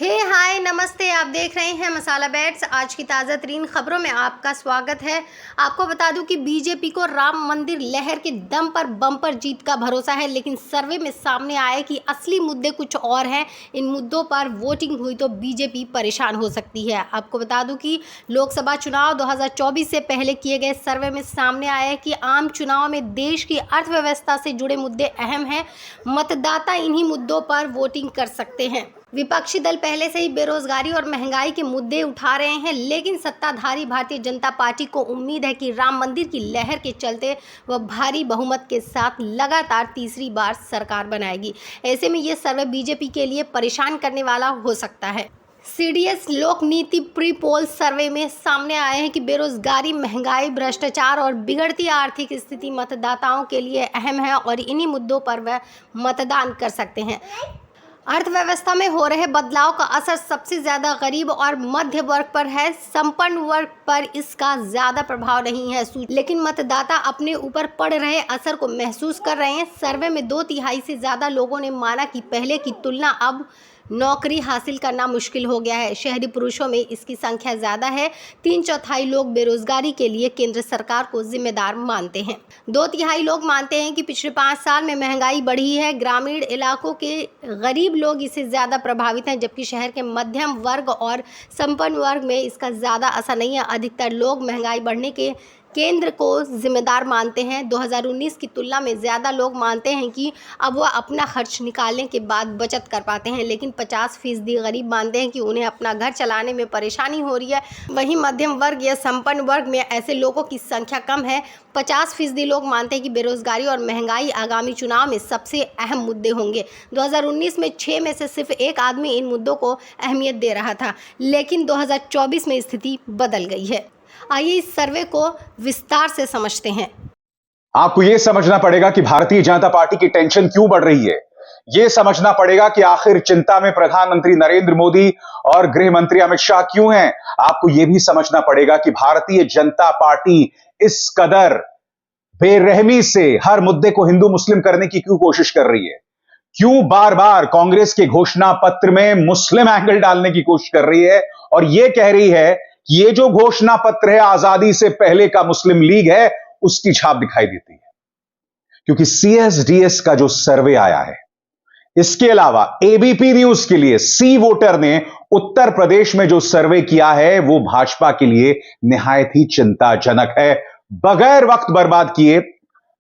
हाय नमस्ते। आप देख रहे हैं मसाला बैट्स। आज की ताज़ा तरीन खबरों में आपका स्वागत है। आपको बता दूं कि बीजेपी को राम मंदिर लहर के दम पर बम्पर जीत का भरोसा है, लेकिन सर्वे में सामने आया कि असली मुद्दे कुछ और हैं। इन मुद्दों पर वोटिंग हुई तो बीजेपी परेशान हो सकती है। आपको बता दूं कि लोकसभा चुनाव 2024 से पहले किए गए सर्वे में सामने आया है कि आम चुनाव में देश की अर्थव्यवस्था से जुड़े मुद्दे अहम हैं। मतदाता इन्हीं मुद्दों पर वोटिंग कर सकते हैं। विपक्षी दल पहले से ही बेरोजगारी और महंगाई के मुद्दे उठा रहे हैं, लेकिन सत्ताधारी भारतीय जनता पार्टी को उम्मीद है कि राम मंदिर की लहर के चलते वह भारी बहुमत के साथ लगातार तीसरी बार सरकार बनाएगी। ऐसे में ये सर्वे बीजेपी के लिए परेशान करने वाला हो सकता है। सीडीएस लोक नीति प्री पोल सर्वे में सामने आए हैं कि बेरोजगारी, महंगाई, भ्रष्टाचार और बिगड़ती आर्थिक स्थिति मतदाताओं के लिए अहम है और इन्हीं मुद्दों पर वह मतदान कर सकते हैं। अर्थव्यवस्था में हो रहे बदलाव का असर सबसे ज़्यादा गरीब और मध्य वर्ग पर है। संपन्न वर्ग पर इसका ज़्यादा प्रभाव नहीं है, लेकिन मतदाता अपने ऊपर पड़ रहे असर को महसूस कर रहे हैं। सर्वे में 2/3 से ज़्यादा लोगों ने माना कि पहले की तुलना अब नौकरी हासिल करना मुश्किल हो गया है। शहरी पुरुषों में इसकी संख्या ज़्यादा है। 3/4 लोग बेरोजगारी के लिए केंद्र सरकार को जिम्मेदार मानते हैं। 2/3 लोग मानते हैं कि पिछले 5 साल में महंगाई बढ़ी है। ग्रामीण इलाकों के गरीब लोग इससे ज़्यादा प्रभावित हैं, जबकि शहर के मध्यम वर्ग और संपन्न वर्ग में इसका ज़्यादा असर नहीं है। अधिकतर लोग महंगाई बढ़ने के केंद्र को जिम्मेदार मानते हैं। 2019 की तुलना में ज़्यादा लोग मानते हैं कि अब वह अपना खर्च निकालने के बाद बचत कर पाते हैं, लेकिन 50% गरीब मानते हैं कि उन्हें अपना घर चलाने में परेशानी हो रही है। वहीं मध्यम वर्ग या संपन्न वर्ग में ऐसे लोगों की संख्या कम है। 50% लोग मानते हैं कि बेरोजगारी और महंगाई आगामी चुनाव में सबसे अहम मुद्दे होंगे। 2019 में 6 में से सिर्फ 1 आदमी इन मुद्दों को अहमियत दे रहा था, लेकिन 2024 में स्थिति बदल गई है। आइए इस सर्वे को विस्तार से समझते हैं। आपको यह समझना पड़ेगा कि भारतीय जनता पार्टी की टेंशन क्यों बढ़ रही है। यह समझना पड़ेगा कि आखिर चिंता में प्रधानमंत्री नरेंद्र मोदी और गृह मंत्री अमित शाह क्यों हैं। आपको यह भी समझना पड़ेगा कि भारतीय जनता पार्टी इस कदर बेरहमी से हर मुद्दे को हिंदू मुस्लिम करने की क्यों कोशिश कर रही है। क्यों बार बार कांग्रेस के घोषणा पत्र में मुस्लिम एंगल डालने की कोशिश कर रही है और यह कह रही है कि ये जो घोषणा पत्र है आजादी से पहले का मुस्लिम लीग है, उसकी छाप दिखाई देती है। क्योंकि सीएसडीएस का जो सर्वे आया है, इसके अलावा एबीपी न्यूज के लिए सी वोटर ने उत्तर प्रदेश में जो सर्वे किया है वो भाजपा के लिए निहायत ही चिंताजनक है। बगैर वक्त बर्बाद किए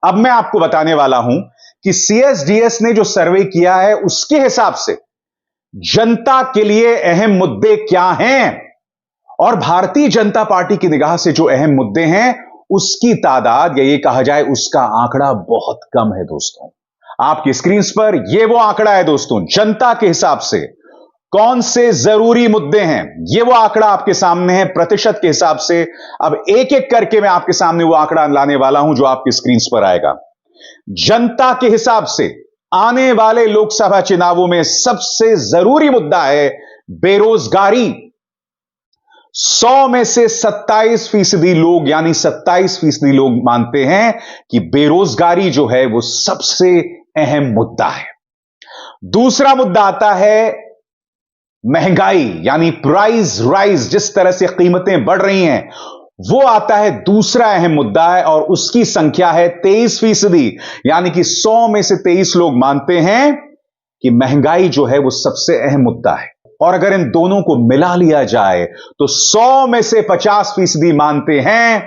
अब मैं आपको बताने वाला हूं कि सीएसडीएस ने जो सर्वे किया है उसके हिसाब से जनता के लिए अहम मुद्दे क्या हैं और भारतीय जनता पार्टी की निगाह से जो अहम मुद्दे हैं उसकी तादाद या ये कहा जाए उसका आंकड़ा बहुत कम है। दोस्तों, आपकी स्क्रीन पर ये वो आंकड़ा है। दोस्तों, जनता के हिसाब से कौन से जरूरी मुद्दे हैं, ये वो आंकड़ा आपके सामने है प्रतिशत के हिसाब से। अब एक एक करके मैं आपके सामने वो आंकड़ा लाने वाला हूं जो आपकी स्क्रीन पर आएगा। जनता के हिसाब से आने वाले लोकसभा चुनावों में सबसे जरूरी मुद्दा है बेरोजगारी। 100 में से 27% लोग यानी 27% लोग मानते हैं कि बेरोजगारी जो है वो सबसे अहम मुद्दा है। दूसरा मुद्दा आता है महंगाई यानी प्राइस राइज, जिस तरह से कीमतें बढ़ रही हैं वो आता है दूसरा अहम मुद्दा है और उसकी संख्या है 23%। यानी कि 100 में से 23 लोग मानते हैं कि महंगाई जो है वो सबसे अहम मुद्दा है। और अगर इन दोनों को मिला लिया जाए तो 100 में से 50% मानते हैं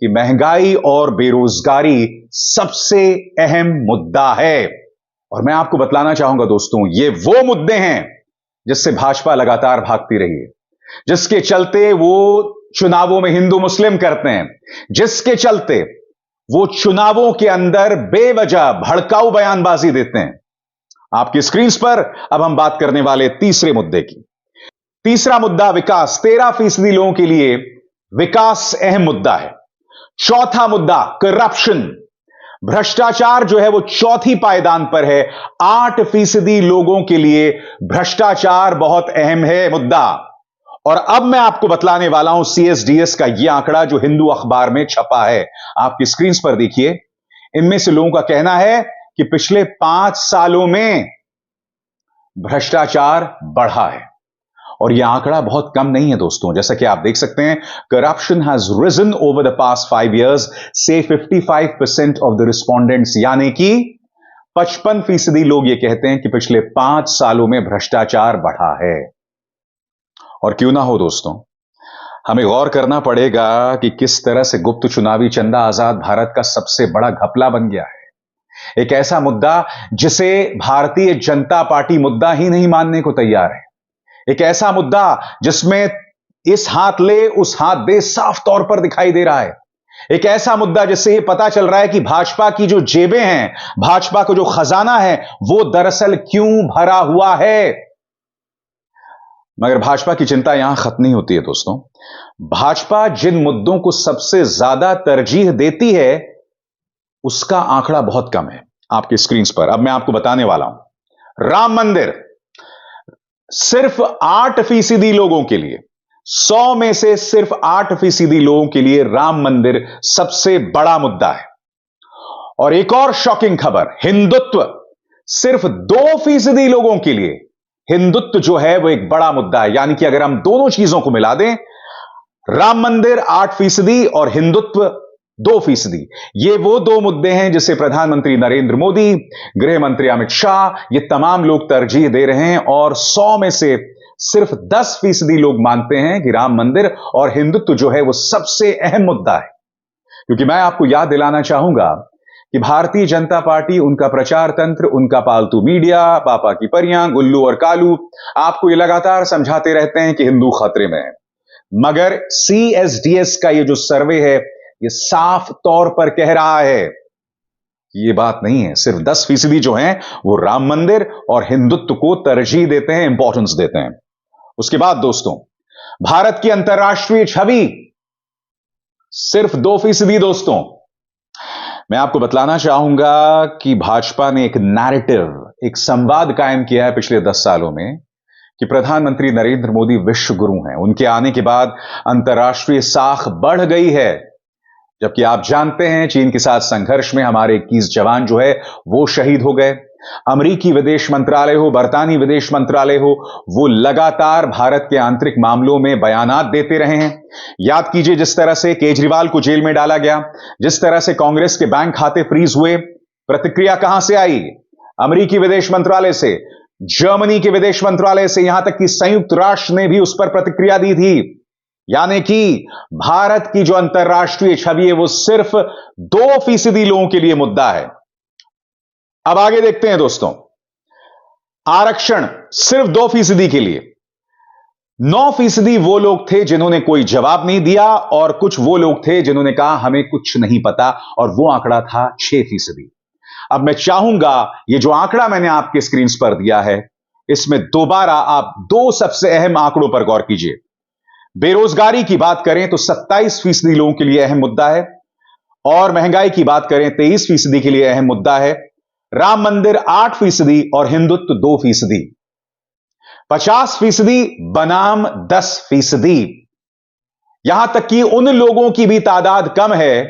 कि महंगाई और बेरोजगारी सबसे अहम मुद्दा है। और मैं आपको बतलाना चाहूंगा दोस्तों, ये वो मुद्दे हैं जिससे भाजपा लगातार भागती रही है, जिसके चलते वो चुनावों में हिंदू मुस्लिम करते हैं, जिसके चलते वो चुनावों के अंदर बेवजह भड़काऊ बयानबाजी देते हैं। आपकी स्क्रीन पर अब हम बात करने वाले तीसरे मुद्दे की। तीसरा मुद्दा विकास। 13% लोगों के लिए विकास अहम मुद्दा है। चौथा मुद्दा करप्शन, भ्रष्टाचार जो है वो चौथी पायदान पर है। 8% लोगों के लिए भ्रष्टाचार बहुत अहम है मुद्दा। और अब मैं आपको बतलाने वाला हूं सीएसडीएस का यह आंकड़ा जो हिंदू अखबार में छपा है। आपकी स्क्रीन पर देखिए, इनमें से लोगों का कहना है कि पिछले 5 सालों में भ्रष्टाचार बढ़ा है। और यह आंकड़ा बहुत कम नहीं है दोस्तों। जैसा कि आप देख सकते हैं, corruption has risen over the past 5 years से 55% ऑफ द रिस्पोंडेंट्स, यानी कि 55% लोग ये कहते हैं कि पिछले 5 सालों में भ्रष्टाचार बढ़ा है। और क्यों ना हो दोस्तों, हमें गौर करना पड़ेगा कि किस तरह से गुप्त चुनावी चंदा आजाद भारत का सबसे बड़ा घपला बन गया है। एक ऐसा मुद्दा जिसे भारतीय जनता पार्टी मुद्दा ही नहीं मानने को तैयार है। एक ऐसा मुद्दा जिसमें इस हाथ ले उस हाथ दे साफ तौर पर दिखाई दे रहा है। एक ऐसा मुद्दा जिससे यह पता चल रहा है कि भाजपा की जो जेबें हैं, भाजपा को जो खजाना है, वो दरअसल क्यों भरा हुआ है। मगर भाजपा की चिंता यहां खत्म नहीं होती है दोस्तों। भाजपा जिन मुद्दों को सबसे ज्यादा तरजीह देती है, उसका आंकड़ा बहुत कम है आपके स्क्रीन पर। अब मैं आपको बताने वाला हूं। राम मंदिर सिर्फ 8% लोगों के लिए, 100 में से सिर्फ 8% लोगों के लिए राम मंदिर सबसे बड़ा मुद्दा है। और एक और शॉकिंग खबर, हिंदुत्व सिर्फ 2% लोगों के लिए हिंदुत्व जो है वो एक बड़ा मुद्दा है। यानी कि अगर हम दोनों चीजों को मिला दें, राम मंदिर 8% और हिंदुत्व 2%, ये वो दो मुद्दे हैं जिसे प्रधानमंत्री नरेंद्र मोदी, गृह मंत्री अमित शाह, ये तमाम लोग तरजीह दे रहे हैं। और 100 में से सिर्फ 10% लोग मानते हैं कि राम मंदिर और हिंदुत्व जो है वो सबसे अहम मुद्दा है। क्योंकि मैं आपको याद दिलाना चाहूंगा कि भारतीय जनता पार्टी, उनका प्रचार तंत्र, उनका पालतू मीडिया, पापा की परियां, गुल्लू और कालू आपको ये लगातार समझाते रहते हैं कि हिंदू खतरे में है। मगर CSDS का ये जो सर्वे है, ये साफ तौर पर कह रहा है कि ये बात नहीं है। सिर्फ 10% जो हैं वो राम मंदिर और हिंदुत्व को तरजीह देते हैं, इंपॉर्टेंस देते हैं। उसके बाद दोस्तों, भारत की अंतर्राष्ट्रीय छवि सिर्फ 2% दोस्तों। मैं आपको बतलाना चाहूंगा कि भाजपा ने एक नैरेटिव, एक संवाद कायम किया है पिछले 10 सालों में कि प्रधानमंत्री नरेंद्र मोदी विश्व गुरु हैं। उनके आने के बाद अंतर्राष्ट्रीय साख बढ़ गई है। जबकि आप जानते हैं, चीन के साथ संघर्ष में हमारे 21 जवान जो है वो शहीद हो गए। अमेरिकी विदेश मंत्रालय हो, बरतानी विदेश मंत्रालय हो, वो लगातार भारत के आंतरिक मामलों में बयानात देते रहे हैं। याद कीजिए जिस तरह से केजरीवाल को जेल में डाला गया, जिस तरह से कांग्रेस के बैंक खाते फ्रीज हुए, प्रतिक्रिया कहां से आई? अमेरिकी विदेश मंत्रालय से, जर्मनी के विदेश मंत्रालय से, यहां तक कि संयुक्त राष्ट्र ने भी उस पर प्रतिक्रिया दी थी। यानी कि भारत की जो अंतर्राष्ट्रीय छवि है वो सिर्फ 2% लोगों के लिए मुद्दा है। अब आगे देखते हैं दोस्तों, आरक्षण सिर्फ 2% के लिए। 9% वो लोग थे जिन्होंने कोई जवाब नहीं दिया, और कुछ वो लोग थे जिन्होंने कहा हमें कुछ नहीं पता, और वो आंकड़ा था 6%। अब मैं चाहूंगा ये जो आंकड़ा मैंने आपके स्क्रीन पर दिया है, इसमें दोबारा आप दो सबसे अहम आंकड़ों पर गौर कीजिए। बेरोजगारी की बात करें तो 27% लोगों के लिए अहम मुद्दा है, और महंगाई की बात करें 23% के लिए अहम मुद्दा है। राम मंदिर 8% और हिंदुत्व 2%। 50% बनाम 10%। यहां तक कि उन लोगों की भी तादाद कम है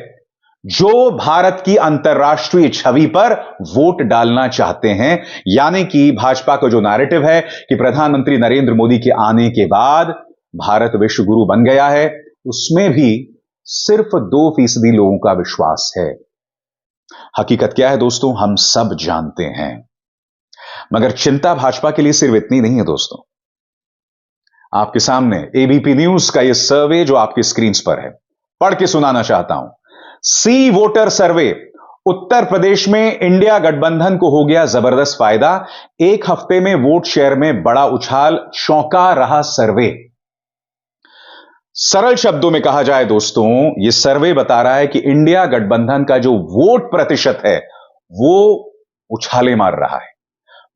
जो भारत की अंतर्राष्ट्रीय छवि पर वोट डालना चाहते हैं। यानी कि भाजपा का जो नैरेटिव है कि प्रधानमंत्री नरेंद्र मोदी के आने के बाद भारत विश्व गुरु बन गया है, उसमें भी सिर्फ 2% लोगों का विश्वास है। हकीकत क्या है दोस्तों, हम सब जानते हैं। मगर चिंता भाजपा के लिए सिर्फ इतनी नहीं है दोस्तों। आपके सामने एबीपी न्यूज का यह सर्वे जो आपकी स्क्रीन पर है, पढ़ के सुनाना चाहता हूं। सी वोटर सर्वे, उत्तर प्रदेश में इंडिया गठबंधन को हो गया जबरदस्त फायदा, 1 हफ्ते में वोट शेयर में बड़ा उछाल, चौंका रहा सर्वे। सरल शब्दों में कहा जाए दोस्तों, यह सर्वे बता रहा है कि इंडिया गठबंधन का जो वोट प्रतिशत है वो उछाले मार रहा है।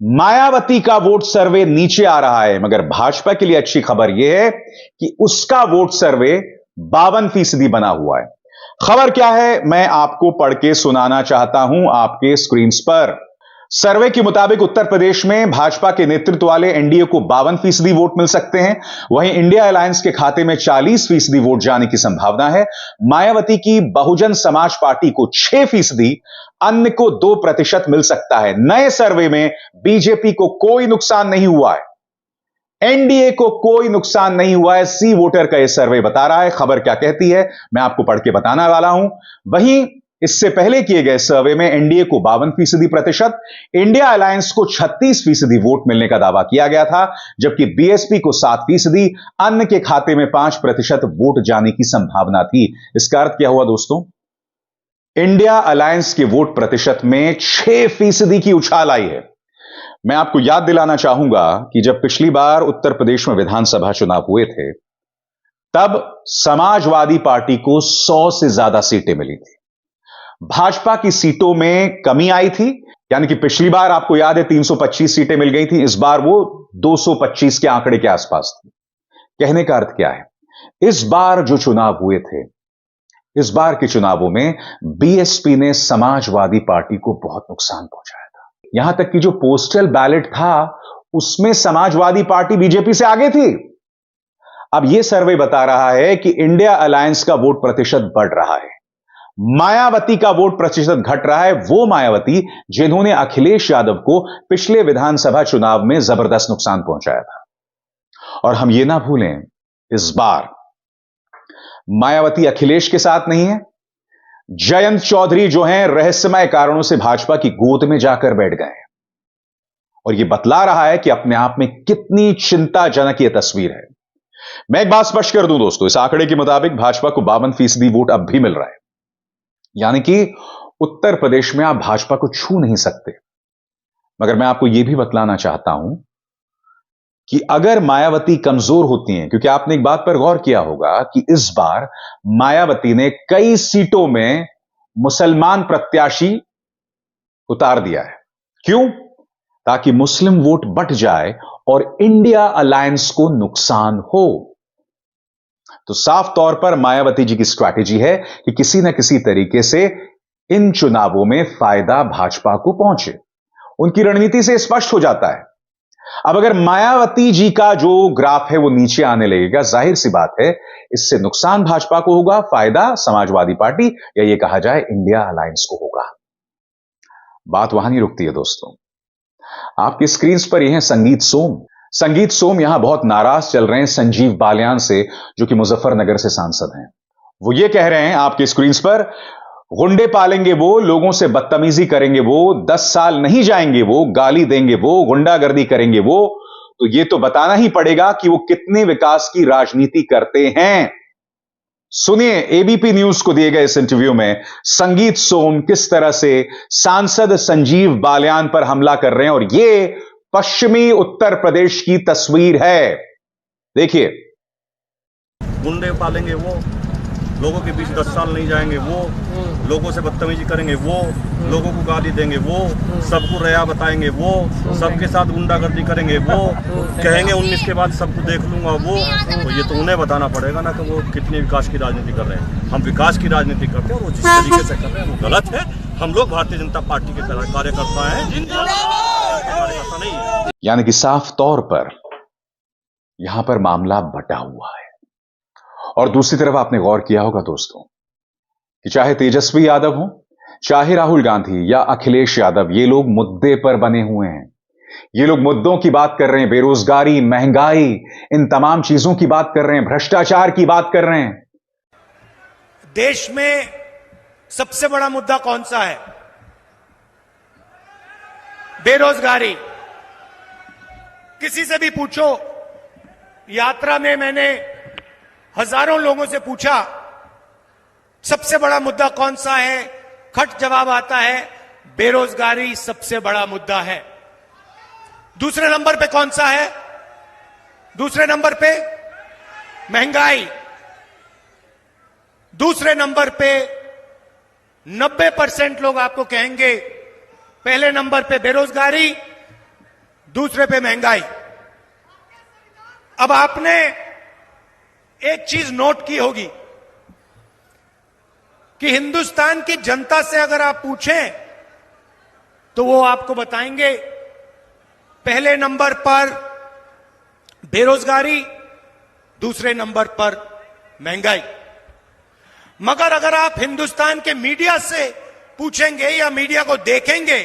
मायावती का वोट सर्वे नीचे आ रहा है, मगर भाजपा के लिए अच्छी खबर यह है कि उसका वोट सर्वे 52% बना हुआ है। खबर क्या है, मैं आपको पढ़ के सुनाना चाहता हूं आपके स्क्रीन पर। सर्वे के मुताबिक उत्तर प्रदेश में भाजपा के नेतृत्व वाले एनडीए को 52% वोट मिल सकते हैं। वहीं इंडिया अलायंस के खाते में 40% वोट जाने की संभावना है। मायावती की बहुजन समाज पार्टी को 6%, अन्य को 2% मिल सकता है। नए सर्वे में बीजेपी को कोई नुकसान नहीं हुआ है। एनडीए को कोई नुकसान नहीं हुआ है, सी वोटर का यह सर्वे बता रहा है। खबर क्या कहती है मैं आपको पढ़ के बताने वाला हूं। वहीं इससे पहले किए गए सर्वे में एनडीए को 52%, इंडिया अलायंस को 36% वोट मिलने का दावा किया गया था, जबकि बीएसपी को 7%, अन्य के खाते में 5% वोट जाने की संभावना थी। इसका अर्थ क्या हुआ दोस्तों? इंडिया अलायंस के वोट प्रतिशत में 6% की उछाल आई है। मैं आपको याद दिलाना चाहूंगा कि जब पिछली बार उत्तर प्रदेश में विधानसभा चुनाव हुए थे, तब समाजवादी पार्टी को 100 से ज्यादा सीटें मिली थी। भाजपा की सीटों में कमी आई थी, यानी कि पिछली बार आपको याद है 325 सीटें मिल गई थी, इस बार वो 225 के आंकड़े के आसपास थी। कहने का अर्थ क्या है? इस बार जो चुनाव हुए थे, इस बार के चुनावों में बीएसपी ने समाजवादी पार्टी को बहुत नुकसान पहुंचाया था। यहां तक कि जो पोस्टल बैलेट था उसमें समाजवादी पार्टी बीजेपी से आगे थी। अब यह सर्वे बता रहा है कि इंडिया अलायंस का वोट प्रतिशत बढ़ रहा है, मायावती का वोट प्रतिशत घट रहा है। वो मायावती जिन्होंने अखिलेश यादव को पिछले विधानसभा चुनाव में जबरदस्त नुकसान पहुंचाया था। और हम ये ना भूलें, इस बार मायावती अखिलेश के साथ नहीं है। जयंत चौधरी जो हैं रहस्यमय कारणों से भाजपा की गोद में जाकर बैठ गए हैं, और यह बतला रहा है कि अपने आप में कितनी चिंताजनक यह तस्वीर है। मैं एक बात स्पष्ट कर दूं दोस्तों, इस आंकड़े के मुताबिक भाजपा को 52% वोट अब भी मिल रहा है, यानी कि उत्तर प्रदेश में आप भाजपा को छू नहीं सकते। मगर मैं आपको यह भी बतलाना चाहता हूं कि अगर मायावती कमजोर होती हैं, क्योंकि आपने एक बात पर गौर किया होगा कि इस बार मायावती ने कई सीटों में मुसलमान प्रत्याशी उतार दिया है। क्यों? ताकि मुस्लिम वोट बट जाए और इंडिया अलायंस को नुकसान हो। तो साफ तौर पर मायावती जी की स्ट्रैटेजी है कि किसी न किसी तरीके से इन चुनावों में फायदा भाजपा को पहुंचे। उनकी रणनीति से स्पष्ट हो जाता है। अब अगर मायावती जी का जो ग्राफ है वो नीचे आने लगेगा, जाहिर सी बात है इससे नुकसान भाजपा को होगा, फायदा समाजवादी पार्टी या ये कहा जाए इंडिया अलायंस को होगा। बात वहां नहीं रुकती है दोस्तों। आपकी स्क्रीन पर यह है संगीत सोम। संगीत सोम यहां बहुत नाराज चल रहे हैं संजीव बालियान से, जो कि मुजफ्फरनगर से सांसद हैं। वो ये कह रहे हैं आपके स्क्रीन पर, गुंडे पालेंगे वो, लोगों से बदतमीजी करेंगे वो, 10 साल नहीं जाएंगे वो, गाली देंगे वो, गुंडागर्दी करेंगे वो, तो ये तो बताना ही पड़ेगा कि वो कितने विकास की राजनीति करते हैं। सुनिए एबीपी न्यूज को दिए गए इस इंटरव्यू में संगीत सोम किस तरह से सांसद संजीव बालियान पर हमला कर रहे हैं, और ये पश्चिमी उत्तर प्रदेश की तस्वीर है। देखिए। गुंडे पालेंगे वो, लोगों के बीच 10 साल नहीं जाएंगे वो, लोगों से बदतमीजी करेंगे वो, लोगों को गाली देंगे वो, सबको रया बताएंगे वो, सबके साथ गुंडागर्दी करेंगे वो, कहेंगे 19 के बाद सबको देख लूंगा वो। तो ये तो उन्हें बताना पड़ेगा ना कि वो कितनी विकास की राजनीति कर रहे हैं। हम विकास की राजनीति करते हैं और वो जिस तरीके से कर रहे हैं वो गलत है। हम लोग भारतीय जनता पार्टी के कार्यकर्ता हैं, कार्यकर्ता नहीं है। यानी कि साफ तौर पर यहां पर मामला बटा हुआ है। और दूसरी तरफ आपने गौर किया होगा दोस्तों कि चाहे तेजस्वी यादव हो, चाहे राहुल गांधी या अखिलेश यादव, ये लोग मुद्दे पर बने हुए हैं। ये लोग मुद्दों की बात कर रहे हैं, बेरोजगारी, महंगाई, इन तमाम चीजों की बात कर रहे हैं, भ्रष्टाचार की बात कर रहे हैं। देश में सबसे बड़ा मुद्दा कौन सा है? बेरोजगारी। किसी से भी पूछो, यात्रा में मैंने हजारों लोगों से पूछा सबसे बड़ा मुद्दा कौन सा है, खट जवाब आता है बेरोजगारी सबसे बड़ा मुद्दा है। दूसरे नंबर पे कौन सा है? दूसरे नंबर पे महंगाई। दूसरे नंबर पे 90% लोग आपको कहेंगे पहले नंबर पे बेरोजगारी, दूसरे पे महंगाई। अब आपने एक चीज नोट की होगी कि हिंदुस्तान की जनता से अगर आप पूछें तो वो आपको बताएंगे पहले नंबर पर बेरोजगारी, दूसरे नंबर पर महंगाई। मगर अगर आप हिंदुस्तान के मीडिया से पूछेंगे या मीडिया को देखेंगे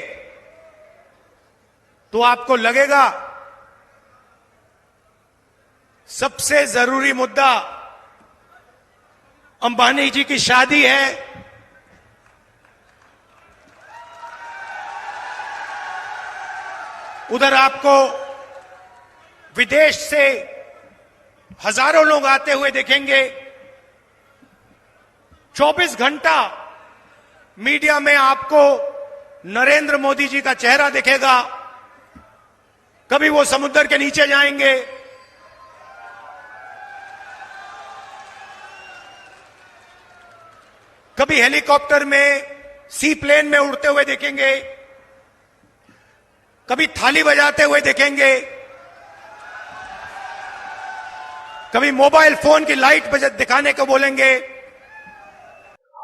तो आपको लगेगा सबसे जरूरी मुद्दा अंबानी जी की शादी है। उधर आपको विदेश से हजारों लोग आते हुए देखेंगे। 24 घंटा मीडिया में आपको नरेंद्र मोदी जी का चेहरा दिखेगा। कभी वो समुद्र के नीचे जाएंगे, कभी हेलीकॉप्टर में, सी प्लेन में उड़ते हुए देखेंगे, कभी थाली बजाते हुए देखेंगे, कभी मोबाइल फोन की लाइट दिखाने को बोलेंगे।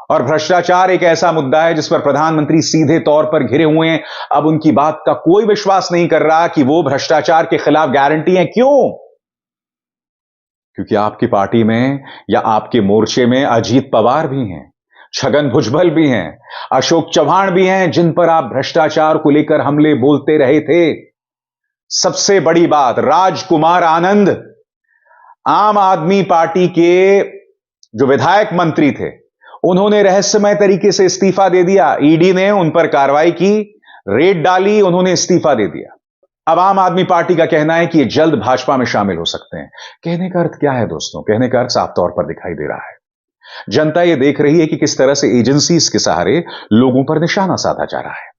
और भ्रष्टाचार एक ऐसा मुद्दा है जिस पर प्रधानमंत्री सीधे तौर पर घिरे हुए हैं। अब उनकी बात का कोई विश्वास नहीं कर रहा कि वो भ्रष्टाचार के खिलाफ गारंटी है। क्यों? क्योंकि आपकी पार्टी में या आपके मोर्चे में अजीत पवार भी हैं, छगन भुजबल भी हैं, अशोक चव्हाण भी हैं, जिन पर आप भ्रष्टाचार को लेकर हमले बोलते रहे थे। सबसे बड़ी बात, राजकुमार आनंद आम आदमी पार्टी के जो विधायक मंत्री थे, उन्होंने रहस्यमय तरीके से इस्तीफा दे दिया। ईडी ने उन पर कार्रवाई की, रेड डाली, उन्होंने इस्तीफा दे दिया। अब आम आदमी पार्टी का कहना है कि ये जल्द भाजपा में शामिल हो सकते हैं। कहने का अर्थ क्या है दोस्तों? कहने का अर्थ साफ तौर पर दिखाई दे रहा है। जनता यह देख रही है कि किस तरह से एजेंसीज के सहारे लोगों पर निशाना साधा जा रहा है,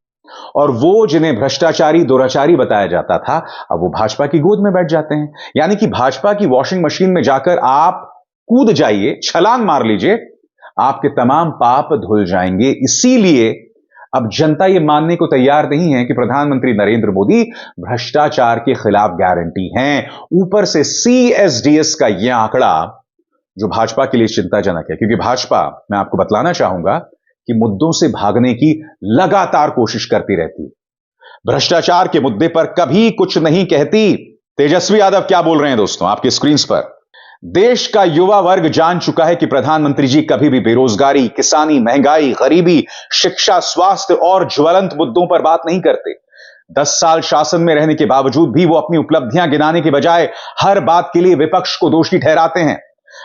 और वो जिन्हें भ्रष्टाचारी दुराचारी बताया जाता था, अब वो भाजपा की गोद में बैठ जाते हैं। यानी कि भाजपा की वॉशिंग मशीन में जाकर आप कूद जाइए, छलांग मार लीजिए, आपके तमाम पाप धुल जाएंगे। इसीलिए अब जनता यह मानने को तैयार नहीं है कि प्रधानमंत्री नरेंद्र मोदी भ्रष्टाचार के खिलाफ गारंटी हैं। ऊपर से सीएसडीएस का यह आंकड़ा जो भाजपा के लिए चिंताजनक है, क्योंकि भाजपा, मैं आपको बतलाना चाहूंगा कि मुद्दों से भागने की लगातार कोशिश करती रहती है। भ्रष्टाचार के मुद्दे पर कभी कुछ नहीं कहती। तेजस्वी यादव क्या बोल रहे हैं दोस्तों आपके स्क्रीन पर? देश का युवा वर्ग जान चुका है कि प्रधानमंत्री जी कभी भी बेरोजगारी, किसानी, महंगाई, गरीबी, शिक्षा, स्वास्थ्य और ज्वलंत मुद्दों पर बात नहीं करते। 10 साल शासन में रहने के बावजूद भी वो अपनी उपलब्धियां गिनाने के बजाय हर बात के लिए विपक्ष को दोषी ठहराते हैं।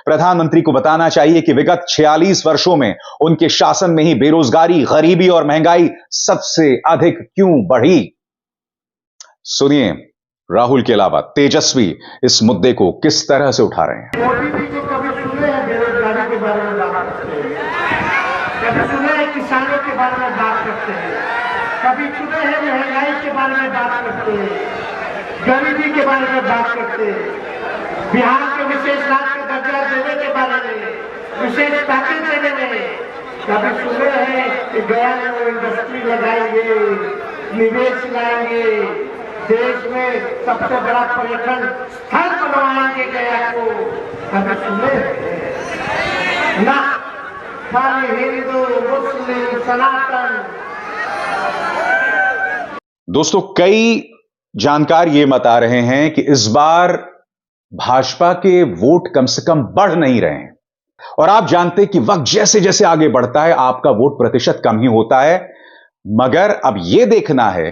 प्रधानमंत्री को बताना चाहिए कि विगत 46 वर्षों में उनके शासन में ही बेरोजगारी, गरीबी और महंगाई सबसे अधिक क्यों बढ़ी। सुनिए राहुल के अलावा तेजस्वी इस मुद्दे को किस तरह से उठा रहे हैं। मोदी जी को कभी सुने हैं बेरोजगारी के बारे में बात करते हैं, कभी सुने हैं किसानों के बारे में बात करते हैं, कभी सुने हैं महंगाई के बारे में बात करते हैं, गरीबी के बारे में बात करते हैं, बिहार के विशेष राज्य का दर्जा देने के बारे में, विशेष पैकेज देने में। कभी सुने हैं कि गया में वो इंडस्ट्री लगाएंगे, निवेश लाएंगे, देश में सबसे बड़ा पर्यटन स्थल बनवाएंगे गया को। कभी सुने ना? खाली हिंदू, मुस्लिम, सनातन। दोस्तों कई जानकार ये बता रहे हैं कि इस बार भाजपा के वोट कम से कम बढ़ नहीं रहे हैं, और आप जानते हैं कि वक्त जैसे जैसे आगे बढ़ता है आपका वोट प्रतिशत कम ही होता है। मगर अब यह देखना है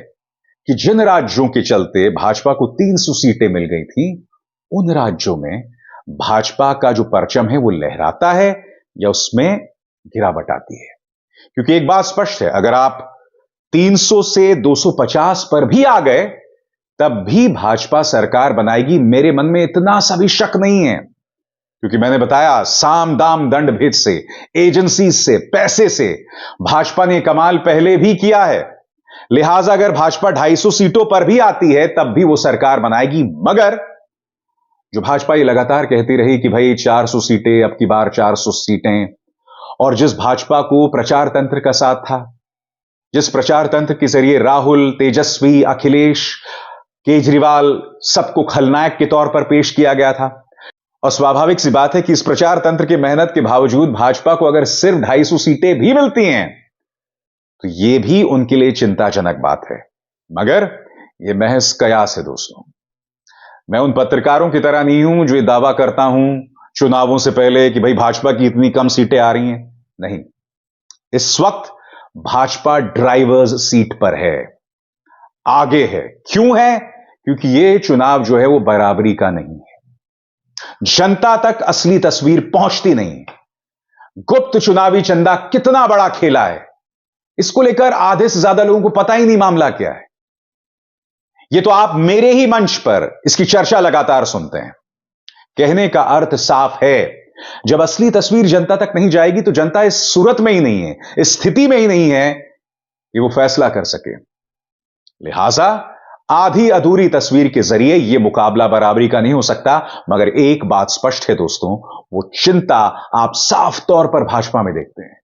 कि जिन राज्यों के चलते भाजपा को 300 सीटें मिल गई थी, उन राज्यों में भाजपा का जो परचम है वो लहराता है या उसमें गिरावट आती है। क्योंकि एक बात स्पष्ट है, अगर आप 300 से 250 पर भी आ गए तब भी भाजपा सरकार बनाएगी, मेरे मन में इतना सा भी शक नहीं है। क्योंकि मैंने बताया, साम दाम दंड भेद से, एजेंसी से, पैसे से भाजपा ने कमाल पहले भी किया है। लिहाजा अगर भाजपा 250 सीटों पर भी आती है तब भी वो सरकार बनाएगी। मगर जो भाजपा ये लगातार कहती रही कि भाई 400 सीटें, अब की बार 400 सीटें, और जिस भाजपा को प्रचार तंत्र का साथ था, जिस प्रचार तंत्र के जरिए राहुल, तेजस्वी, अखिलेश, केजरीवाल सबको खलनायक के तौर पर पेश किया गया था, और स्वाभाविक सी बात है कि इस प्रचार तंत्र की मेहनत के बावजूद भाजपा को अगर सिर्फ 250 सीटें भी मिलती हैं तो यह भी उनके लिए चिंताजनक बात है। मगर यह महज कयास है दोस्तों। मैं उन पत्रकारों की तरह नहीं हूं जो ये दावा करता हूं चुनावों से पहले कि भाई भाजपा की इतनी कम सीटें आ रही हैं। नहीं, इस वक्त भाजपा ड्राइवर्स सीट पर है, आगे है। क्यों है? क्योंकि यह चुनाव जो है वो बराबरी का नहीं है। जनता तक असली तस्वीर पहुंचती नहीं। गुप्त चुनावी चंदा कितना बड़ा खेला है, इसको लेकर आधे से ज्यादा लोगों को पता ही नहीं मामला क्या है। यह तो आप मेरे ही मंच पर इसकी चर्चा लगातार सुनते हैं। कहने का अर्थ साफ है, जब असली तस्वीर जनता तक नहीं जाएगी तो जनता इस सूरत में ही नहीं है, इस स्थिति में ही नहीं है कि वो फैसला कर सके। लिहाजा आधी अधूरी तस्वीर के जरिए यह मुकाबला बराबरी का नहीं हो सकता। मगर एक बात स्पष्ट है दोस्तों, वो चिंता आप साफ तौर पर भाजपा में देखते हैं।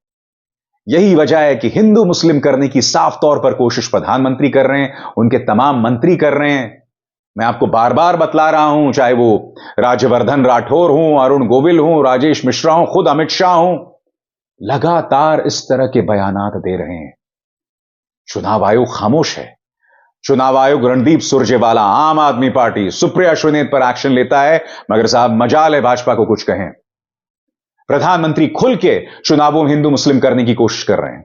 यही वजह है कि हिंदू मुस्लिम करने की साफ तौर पर कोशिश प्रधानमंत्री कर रहे हैं, उनके तमाम मंत्री कर रहे हैं। मैं आपको बार बार बतला रहा हूं, चाहे वो राज्यवर्धन राठौर हों, अरुण गोविल हों, राजेश मिश्रा हों, खुद अमित शाह हों, लगातार इस तरह के बयानात दे रहे हैं। चुनाव आयोग खामोश है। चुनाव आयोग रणदीप सुरजेवाला, आम आदमी पार्टी, सुप्रिया श्रीनेत पर एक्शन लेता है, मगर साहब मजाल है भाजपा को कुछ कहें। प्रधानमंत्री खुल के चुनावों में हिंदू मुस्लिम करने की कोशिश कर रहे हैं।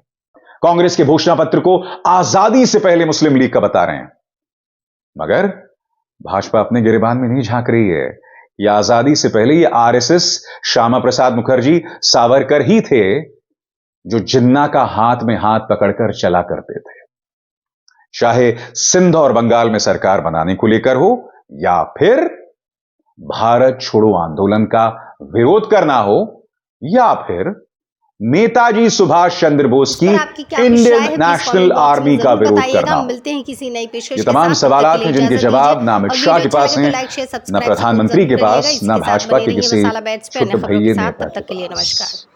कांग्रेस के घोषणा पत्र को आजादी से पहले मुस्लिम लीग का बता रहे हैं, मगर भाजपा अपने गिरेबान में नहीं झांक रही है। यह आजादी से पहले ये आरएसएस, श्यामा प्रसाद मुखर्जी, सावरकर ही थे जो जिन्ना का हाथ में हाथ पकड़कर चला करते थे। चाहे सिंध और बंगाल में सरकार बनाने को लेकर हो या फिर भारत छोड़ो आंदोलन का विरोध करना हो या फिर नेताजी सुभाष चंद्र बोस की इंडियन नेशनल आर्मी का विरोध करना हो। मिलते हैं किसी नई पेशकश ये तमाम सवाल हैं जिनके जवाब ना अमित शाह के पास हैं, न प्रधानमंत्री के पास, न भाजपा के किसी छोटे भैये नेता के पास। तब तक के लिए नमस्कार।